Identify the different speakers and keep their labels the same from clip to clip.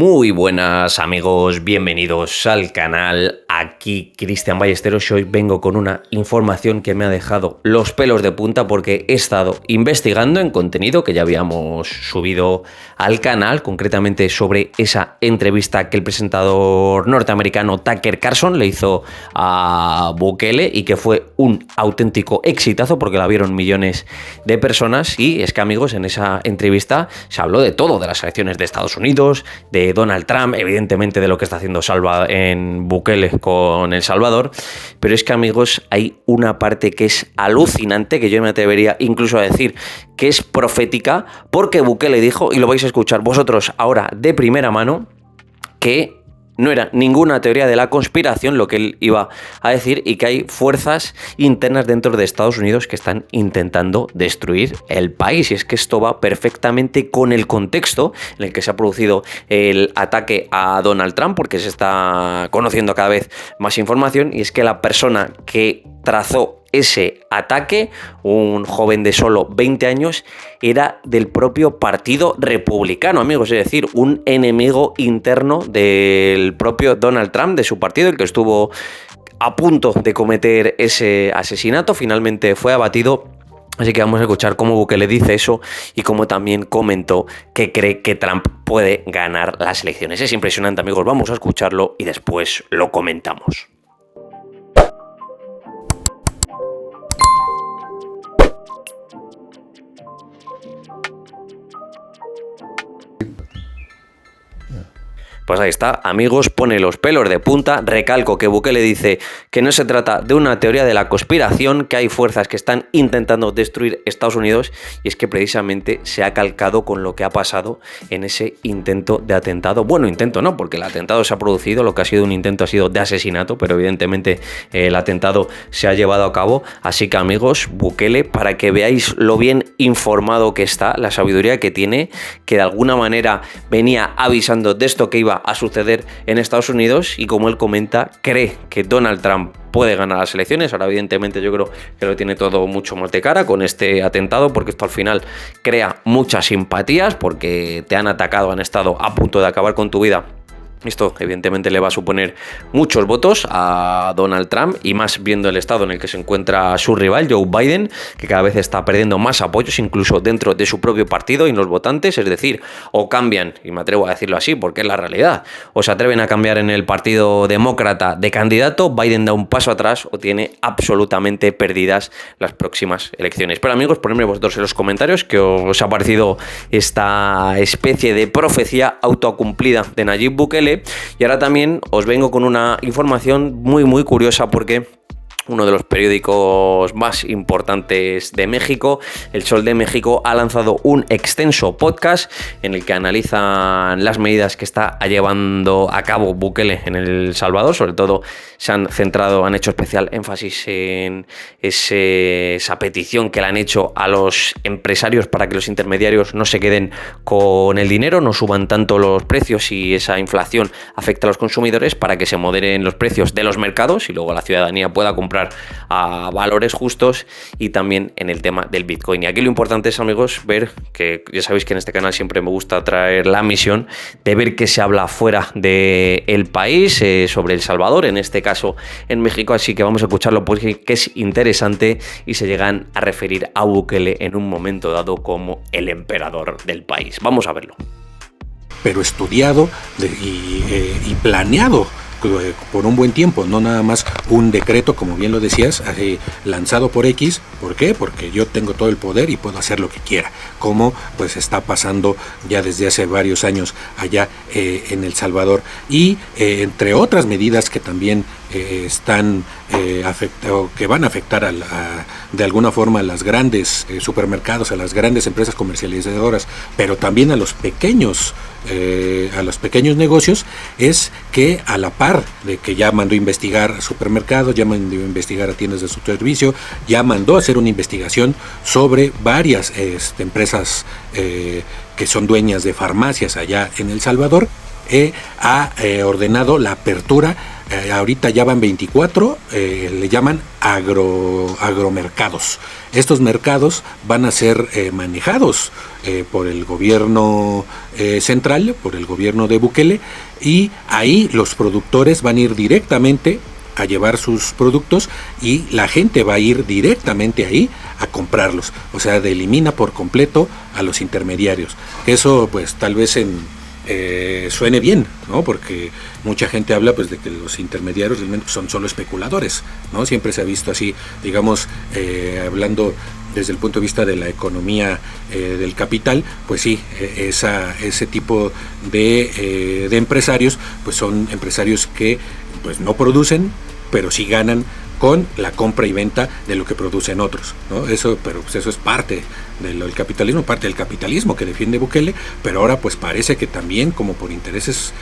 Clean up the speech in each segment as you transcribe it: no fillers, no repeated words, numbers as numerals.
Speaker 1: Muy buenas amigos, bienvenidos al canal, aquí Cristian Ballesteros y hoy vengo con una información que me ha dejado los pelos de punta porque he estado investigando en contenido que ya habíamos subido al canal, concretamente sobre esa entrevista que el presentador norteamericano Tucker Carlson le hizo a Bukele y que fue un auténtico exitazo porque la vieron millones de personas. Y es que amigos, en esa entrevista se habló de todo, de las elecciones de Estados Unidos, de Donald Trump, evidentemente de lo que está haciendo en Bukele con El Salvador, pero es que amigos hay una parte que es alucinante, que yo me atrevería incluso a decir que es profética, porque Bukele dijo, y lo vais a escuchar vosotros ahora de primera mano, que no era ninguna teoría de la conspiración lo que él iba a decir y que hay fuerzas internas dentro de Estados Unidos que están intentando destruir el país. Y es que esto va perfectamente con el contexto en el que se ha producido el ataque a Donald Trump, porque se está conociendo cada vez más información, y es que la persona que trazó ese ataque, un joven de solo 20 años, era del propio partido republicano, amigos, es decir, un enemigo interno del propio Donald Trump, de su partido, el que estuvo a punto de cometer ese asesinato, finalmente fue abatido. Así que vamos a escuchar cómo Bukele dice eso y cómo también comentó que cree que Trump puede ganar las elecciones. Es impresionante, amigos, vamos a escucharlo y después lo comentamos. Pues ahí está, amigos, pone los pelos de punta. Recalco que Bukele dice que no se trata de una teoría de la conspiración, que hay fuerzas que están intentando destruir Estados Unidos, y es que precisamente se ha calcado con lo que ha pasado en ese intento de atentado. Bueno, intento no, porque el atentado se ha producido, lo que ha sido un intento ha sido de asesinato, pero evidentemente el atentado se ha llevado a cabo. Así que amigos, Bukele, para que veáis lo bien informado que está, la sabiduría que tiene, que de alguna manera venía avisando de esto que iba a suceder en Estados Unidos, y como él comenta, cree que Donald Trump puede ganar las elecciones. Ahora evidentemente yo creo que lo tiene todo mucho más de cara con este atentado, porque esto al final crea muchas simpatías, porque te han atacado, han estado a punto de acabar con tu vida. Esto evidentemente le va a suponer muchos votos a Donald Trump, y más viendo el estado en el que se encuentra su rival Joe Biden, que cada vez está perdiendo más apoyos incluso dentro de su propio partido y en los votantes. Es decir, o cambian, y me atrevo a decirlo así porque es la realidad, o se atreven a cambiar en el Partido Demócrata de candidato, Biden da un paso atrás o tiene absolutamente perdidas las próximas elecciones. Pero amigos, ponedme vosotros en los comentarios qué os ha parecido esta especie de profecía autocumplida de Nayib Bukele. Y ahora también os vengo con una información muy curiosa, porque uno de los periódicos más importantes de México, El Sol de México, ha lanzado un extenso podcast en el que analizan las medidas que está llevando a cabo Bukele en El Salvador. Sobre todo han hecho especial énfasis en esa petición que le han hecho a los empresarios para que los intermediarios no se queden con el dinero, no suban tanto los precios y esa inflación afecta a los consumidores, para que se moderen los precios de los mercados y luego la ciudadanía pueda comprar a valores justos, y también en el tema del Bitcoin. Y aquí lo importante es, amigos, ver que ya sabéis que en este canal siempre me gusta traer la misión de ver qué se habla fuera del país sobre El Salvador, en este caso en México. Así que vamos a escucharlo porque es interesante, y se llegan a referir a Bukele en un momento dado como el emperador del país. Vamos a verlo.
Speaker 2: Pero estudiado y planeado por un buen tiempo, no nada más un decreto, como bien lo decías, lanzado por X. ¿Por qué? Porque yo tengo todo el poder y puedo hacer lo que quiera, como pues está pasando ya desde hace varios años allá en El Salvador. Y entre otras medidas que también están que van a afectar de alguna forma a las grandes supermercados, a las grandes empresas comercializadoras, pero también a los pequeños negocios, es que a la par de que ya mandó investigar a supermercados, ya mandó investigar a tiendas de su servicio, ya mandó a hacer una investigación sobre varias empresas que son dueñas de farmacias allá en El Salvador. ha ordenado la apertura. Ahorita ya van 24, le llaman agromercados. Estos mercados van a ser manejados por el gobierno central, por el gobierno de Bukele, y ahí los productores van a ir directamente a llevar sus productos y la gente va a ir directamente ahí a comprarlos. O sea, elimina por completo a los intermediarios. Eso pues tal vez suene bien, ¿no? Porque mucha gente habla pues de que los intermediarios realmente son solo especuladores, ¿no? Siempre se ha visto así, digamos, hablando desde el punto de vista de la economía del capital, pues sí, ese tipo de empresarios pues son empresarios que pues no producen, pero sí ganan con la compra y venta de lo que producen otros, ¿no? Pero pues eso es parte del capitalismo, parte del capitalismo que defiende Bukele, pero ahora pues parece que también como por intereses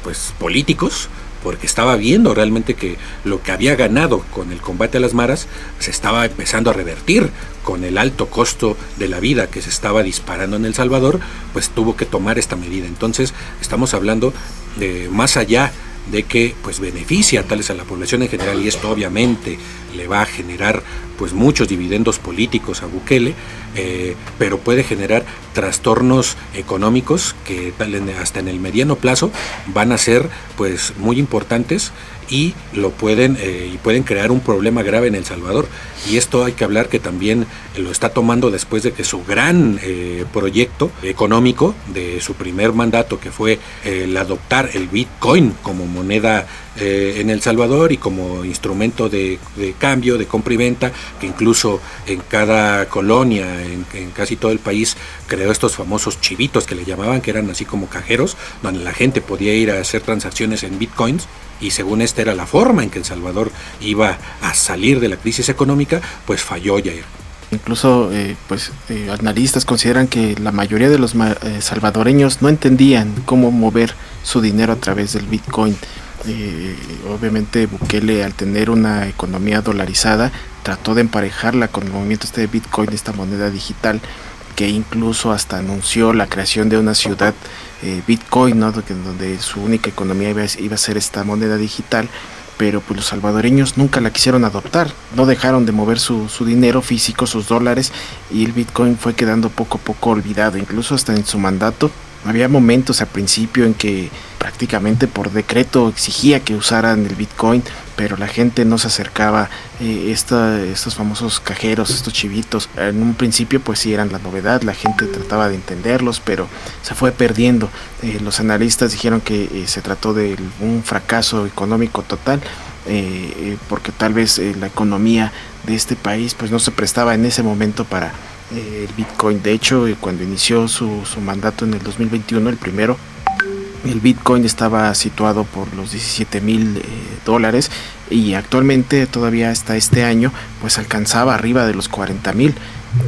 Speaker 2: pues políticos, porque estaba viendo realmente que lo que había ganado con el combate a las maras se estaba empezando a revertir con el alto costo de la vida que se estaba disparando en El Salvador, pues tuvo que tomar esta medida. Entonces estamos hablando de más allá de que pues beneficia tal vez a la población en general, y esto obviamente le va a generar pues muchos dividendos políticos a Bukele, pero puede generar trastornos económicos que hasta en el mediano plazo van a ser pues muy importantes y pueden crear un problema grave en El Salvador. Y esto hay que hablar que también lo está tomando después de que su gran proyecto económico de su primer mandato, que fue el adoptar el Bitcoin como moneda en El Salvador y como instrumento de cambio, de compra y venta, que incluso en cada colonia, en casi todo el país, creó estos famosos chivitos que le llamaban, que eran así como cajeros, donde la gente podía ir a hacer transacciones en Bitcoins. Y según esta era la forma en que El Salvador iba a salir de la crisis económica, pues falló, Jair.
Speaker 3: Incluso analistas consideran que la mayoría de los salvadoreños no entendían cómo mover su dinero a través del Bitcoin. Obviamente Bukele, al tener una economía dolarizada, trató de emparejarla con el movimiento de Bitcoin, esta moneda digital, que incluso hasta anunció la creación de una ciudad Bitcoin, ¿no? Donde su única economía iba a ser esta moneda digital, pero pues los salvadoreños nunca la quisieron adoptar, no dejaron de mover su dinero físico, sus dólares, y el Bitcoin fue quedando poco a poco olvidado. Incluso hasta en su mandato había momentos al principio en que prácticamente por decreto exigía que usaran el Bitcoin, pero la gente no se acercaba. Estos famosos cajeros, estos chivitos, en un principio pues sí eran la novedad, la gente trataba de entenderlos, pero se fue perdiendo. Los analistas dijeron que se trató de un fracaso económico total, porque tal vez la economía de este país pues no se prestaba en ese momento para el Bitcoin. De hecho, cuando inició su mandato en el 2021, el primero, el Bitcoin estaba situado por los $17,000 y actualmente todavía hasta este año pues alcanzaba arriba de los 40,000.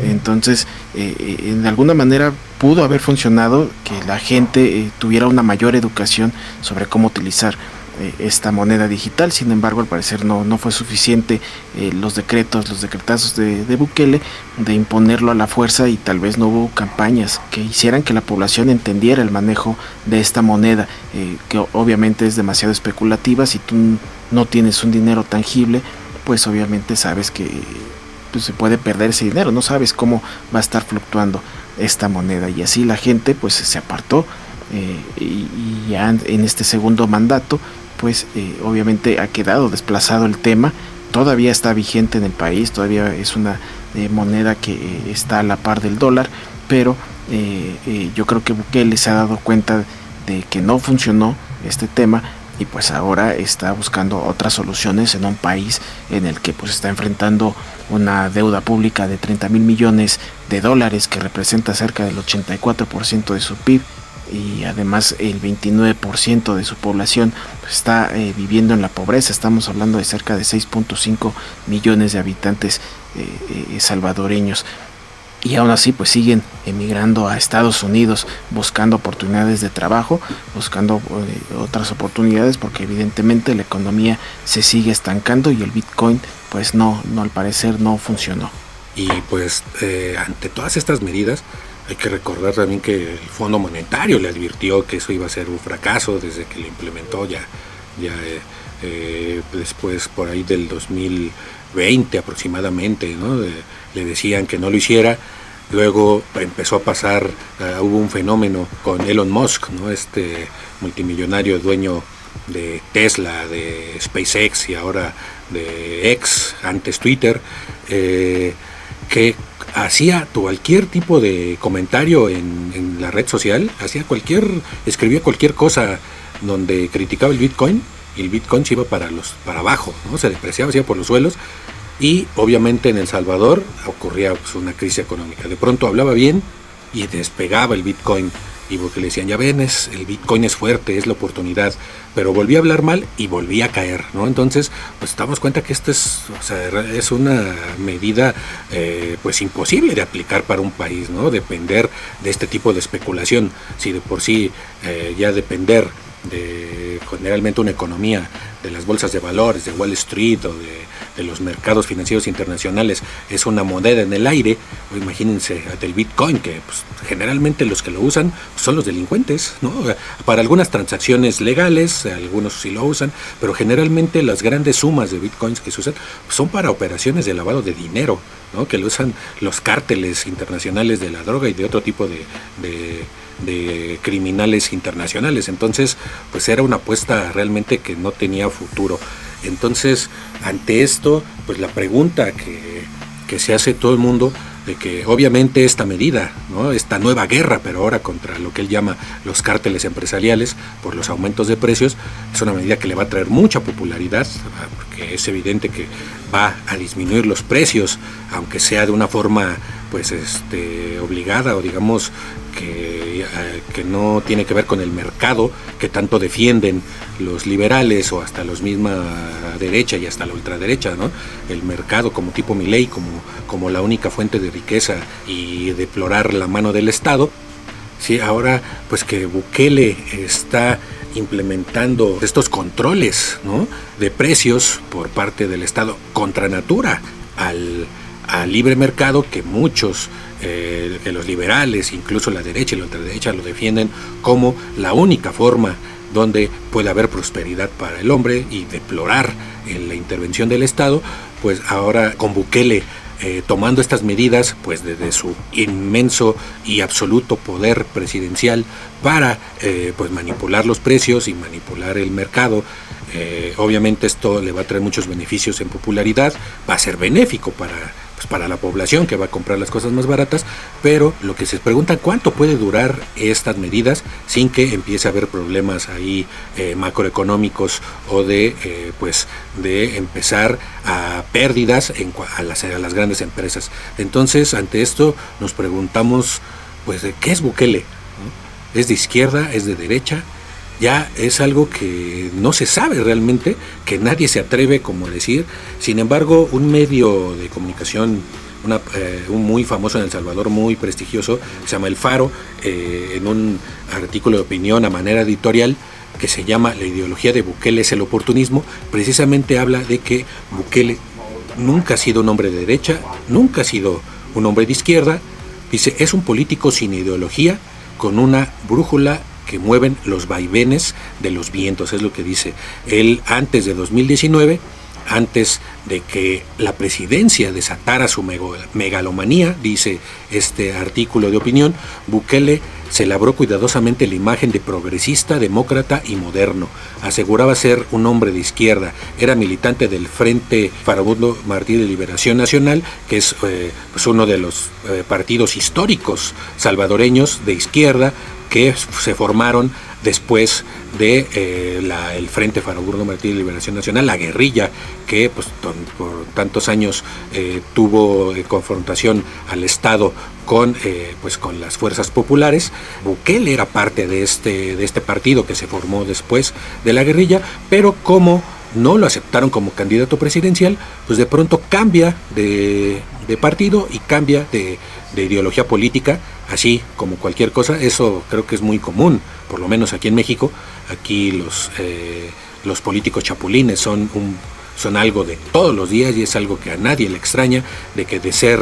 Speaker 3: Entonces en alguna manera pudo haber funcionado que la gente tuviera una mayor educación sobre cómo utilizar esta moneda digital. Sin embargo, al parecer no fue suficiente los decretazos de Bukele de imponerlo a la fuerza, y tal vez no hubo campañas que hicieran que la población entendiera el manejo de esta moneda, que obviamente es demasiado especulativa. Si tú no tienes un dinero tangible, pues obviamente sabes que pues, se puede perder ese dinero, no sabes cómo va a estar fluctuando esta moneda, y así la gente pues se apartó. Y ya en este segundo mandato pues obviamente ha quedado desplazado el tema. Todavía está vigente en el país, todavía es una moneda que está a la par del dólar, pero yo creo que Bukele se ha dado cuenta de que no funcionó este tema, y pues ahora está buscando otras soluciones en un país en el que pues está enfrentando una deuda pública de 30,000 millones de dólares, que representa cerca del 84% de su PIB, y además el 29% de su población está viviendo en la pobreza. Estamos hablando de cerca de 6.5 millones de habitantes salvadoreños, y aún así pues siguen emigrando a Estados Unidos buscando oportunidades de trabajo, buscando otras oportunidades, porque evidentemente la economía se sigue estancando y el Bitcoin pues no al parecer no funcionó.
Speaker 2: Y pues ante todas estas medidas, Hay que recordar también que el Fondo Monetario le advirtió que eso iba a ser un fracaso desde que lo implementó después por ahí del 2020 aproximadamente, ¿no? Le decían que no lo hiciera. Luego empezó a pasar, hubo un fenómeno con Elon Musk, ¿no? Este multimillonario dueño de Tesla, de SpaceX y ahora de X, antes Twitter, que hacía cualquier tipo de comentario en la red social, escribía cualquier cosa donde criticaba el Bitcoin, y el Bitcoin se iba para abajo, ¿no? Se depreciaba, se iba por los suelos. Y obviamente en El Salvador ocurría pues, una crisis económica. De pronto hablaba bien y despegaba el Bitcoin. Y porque le decían, ya ven, el Bitcoin es fuerte, es la oportunidad. Pero volvía a hablar mal y volvía a caer, ¿no? Entonces, pues damos cuenta que esto es una medida pues imposible de aplicar para un país, ¿no? Depender de este tipo de especulación. Si de por sí ya depender de generalmente una economía de las bolsas de valores, de Wall Street o de los mercados financieros internacionales es una moneda en el aire, pues imagínense del Bitcoin, que pues, generalmente los que lo usan son los delincuentes, ¿no? Para algunas transacciones legales, algunos sí lo usan, pero generalmente las grandes sumas de Bitcoins que se usan son para operaciones de lavado de dinero, ¿no? Que lo usan los cárteles internacionales de la droga y de otro tipo de criminales internacionales. Entonces pues era una apuesta realmente que no tenía futuro. Entonces ante esto pues la pregunta que se hace todo el mundo de que obviamente esta medida, ¿no? Esta nueva guerra, pero ahora contra lo que él llama los cárteles empresariales por los aumentos de precios, es una medida que le va a traer mucha popularidad, porque es evidente que va a disminuir los precios, aunque sea de una forma pues obligada, o digamos que no tiene que ver con el mercado que tanto defienden los liberales o hasta los misma derecha y hasta la ultraderecha, ¿no? El mercado como tipo Milei, como la única fuente de riqueza y deplorar la mano del Estado. Sí, ahora pues que Bukele está implementando estos controles, ¿no? De precios por parte del Estado contra natura al libre mercado, que muchos que los liberales, incluso la derecha y la ultraderecha lo defienden como la única forma donde puede haber prosperidad para el hombre, y deplorar la intervención del Estado, pues ahora con Bukele tomando estas medidas pues desde su inmenso y absoluto poder presidencial para pues manipular los precios y manipular el mercado. Obviamente esto le va a traer muchos beneficios en popularidad, va a ser benéfico para la población que va a comprar las cosas más baratas, pero lo que se pregunta, ¿cuánto puede durar estas medidas sin que empiece a haber problemas ahí macroeconómicos o de empezar a pérdidas a las grandes empresas? Entonces, ante esto nos preguntamos, pues, ¿qué es Bukele? ¿No? ¿Es de izquierda? ¿Es de derecha? Ya es algo que no se sabe realmente, que nadie se atreve como a decir. Sin embargo, un medio de comunicación, un muy famoso en El Salvador, muy prestigioso, se llama El Faro, en un artículo de opinión a manera editorial que se llama La ideología de Bukele es el oportunismo, precisamente habla de que Bukele nunca ha sido un hombre de derecha, nunca ha sido un hombre de izquierda. Dice, es un político sin ideología, con una brújula que mueven los vaivenes de los vientos, es lo que dice él. Antes de 2019, antes de que la presidencia desatara su megalomanía, dice este artículo de opinión, Bukele se labró cuidadosamente la imagen de progresista, demócrata y moderno. Aseguraba ser un hombre de izquierda. Era militante del Frente Farabundo Martí de Liberación Nacional, que es pues uno de los partidos históricos salvadoreños de izquierda que se formaron después de el Frente Farabundo Martí de Liberación Nacional, la guerrilla que pues, por tantos años tuvo confrontación al Estado con las fuerzas populares. Bukele era parte de este partido que se formó después de la guerrilla, pero como no lo aceptaron como candidato presidencial, pues de pronto cambia de partido y cambia de ideología política, así como cualquier cosa. Eso creo que es muy común, por lo menos aquí en México. Aquí los políticos chapulines son algo de todos los días, y es algo que a nadie le extraña, de que de ser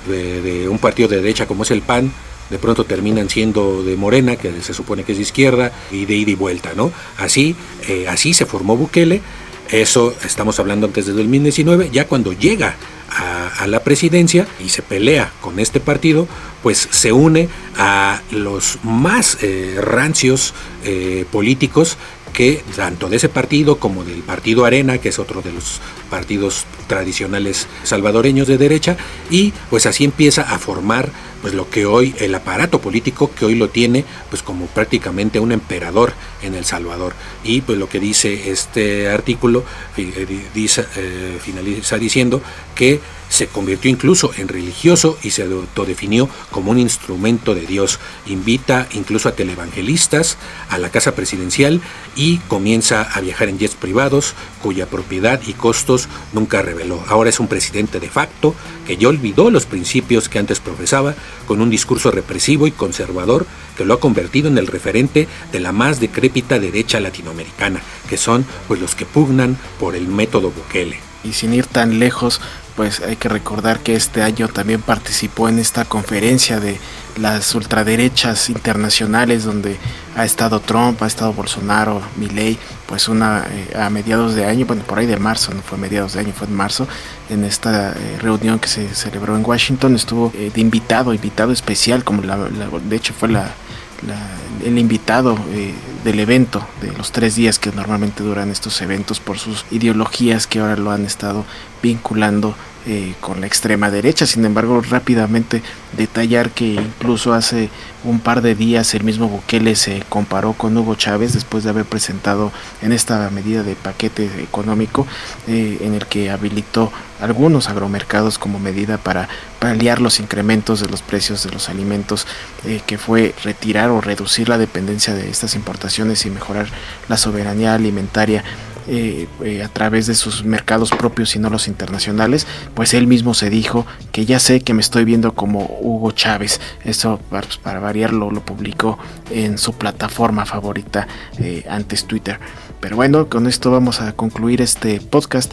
Speaker 2: de un partido de derecha como es el PAN, de pronto terminan siendo de Morena, que se supone que es de izquierda, y de ida y vuelta, ¿no? Así se formó Bukele. Eso estamos hablando antes de 2019, ya cuando llega a la presidencia y se pelea con este partido, pues se une a los más rancios políticos que tanto de ese partido como del partido Arena, que es otro de los partidos tradicionales salvadoreños de derecha, y pues así empieza a formar pues lo que hoy, el aparato político que hoy lo tiene pues como prácticamente un emperador en El Salvador. Y pues lo que dice este artículo finaliza diciendo que se convirtió incluso en religioso y se autodefinió como un instrumento de Dios. Invita incluso a televangelistas a la casa presidencial y comienza a viajar en jets privados cuya propiedad y costos nunca reveló. Ahora es un presidente de facto que ya olvidó los principios que antes profesaba, con un discurso represivo y conservador que lo ha convertido en el referente de la más decrépita derecha latinoamericana, que son pues los que pugnan por el método Bukele.
Speaker 3: Y sin ir tan lejos, pues hay que recordar que este año también participó en esta conferencia de las ultraderechas internacionales, donde ha estado Trump, ha estado Bolsonaro, Milei, pues a mediados de año, bueno, por ahí de marzo, no fue mediados de año, fue en marzo, en esta reunión que se celebró en Washington, estuvo de invitado especial, como de hecho fue el invitado del evento de los 3 días que normalmente duran estos eventos, por sus ideologías que ahora lo han estado vinculando con la extrema derecha. Sin embargo, rápidamente detallar que incluso hace un par de días el mismo Bukele se comparó con Hugo Chávez después de haber presentado en esta medida de paquete económico en el que habilitó algunos agromercados como medida para paliar los incrementos de los precios de los alimentos, que fue retirar o reducir la dependencia de estas importaciones y mejorar la soberanía alimentaria a través de sus mercados propios y no los internacionales. Pues él mismo se dijo que ya sé que me estoy viendo como Hugo Chávez. Esto para variarlo lo publicó en su plataforma favorita, antes Twitter. Pero bueno, con esto vamos a concluir este podcast.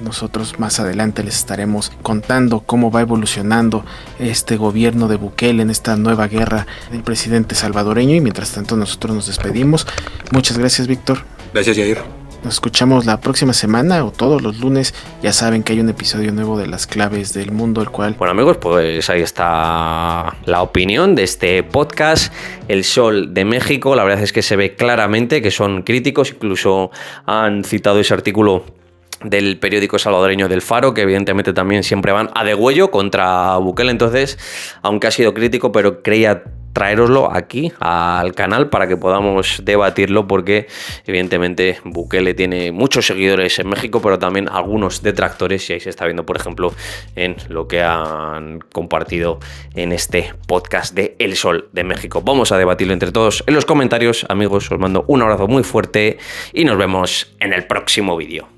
Speaker 3: Nosotros más adelante les estaremos contando cómo va evolucionando este gobierno de Bukele en esta nueva guerra del presidente salvadoreño, y mientras tanto nosotros nos despedimos. Muchas gracias, Víctor.
Speaker 2: Gracias, Jair.
Speaker 3: Nos escuchamos la próxima semana o todos los lunes. Ya saben que hay un episodio nuevo de Las Claves del Mundo, el cual...
Speaker 1: Bueno, amigos, pues ahí está la opinión de este podcast, El Sol de México. La verdad es que se ve claramente que son críticos, incluso han citado ese artículo del periódico salvadoreño del Faro, que evidentemente también siempre van a degüello contra Bukele. Entonces, aunque ha sido crítico, pero creía traeroslo aquí al canal para que podamos debatirlo, porque evidentemente Bukele tiene muchos seguidores en México, pero también algunos detractores, y ahí se está viendo, por ejemplo, en lo que han compartido en este podcast de El Sol de México. Vamos a debatirlo entre todos en los comentarios, amigos. Os mando un abrazo muy fuerte y nos vemos en el próximo vídeo.